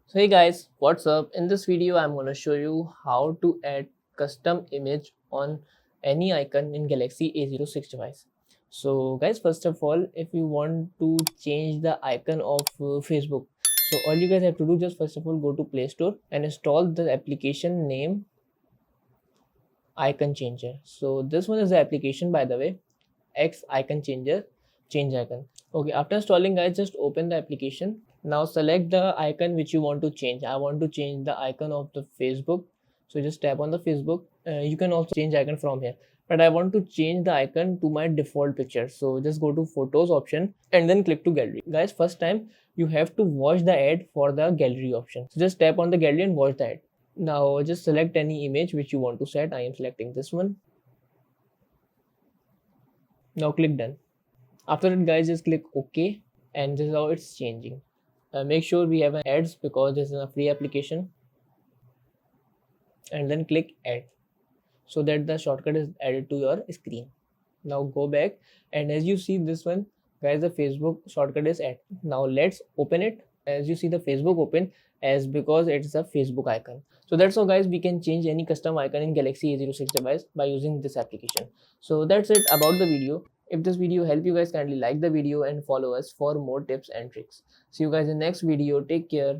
So hey guys, what's up? In this video I'm going to show you how to add custom image on any icon in Galaxy A06 device. So guys, first of all, if you want to change the icon of Facebook, so all you guys have to do, just first of all go to Play Store and install the application name Icon Changer. So this one is the application, by the way, X Icon Changer, change icon. Okay, after installing guys, just open the application. Now select the icon which you want to change. I want to change the icon of the Facebook, so just tap on the Facebook. You can also change icon from here, but I want to change the icon to my default picture, so just go to photos option and then click to gallery. Guys, first time you have to watch the ad for the gallery option, so just tap on the gallery and watch the ad. Now just select any image which you want to set. I am selecting this one. Now click done. After that guys, just click OK, and this is how it's changing. Make sure we have an ads because this is a free application, and then click add so that the shortcut is added to your screen. Now go back, and as you see this one guys, the Facebook shortcut is add. Now let's open it. As you see the Facebook open, as because it's a Facebook icon. So that's how guys, we can change any custom icon in Galaxy A06 device by using this application. So that's it about the video. If this video helped you guys, kindly like the video and follow us for more tips and tricks. See you guys in next video. Take care.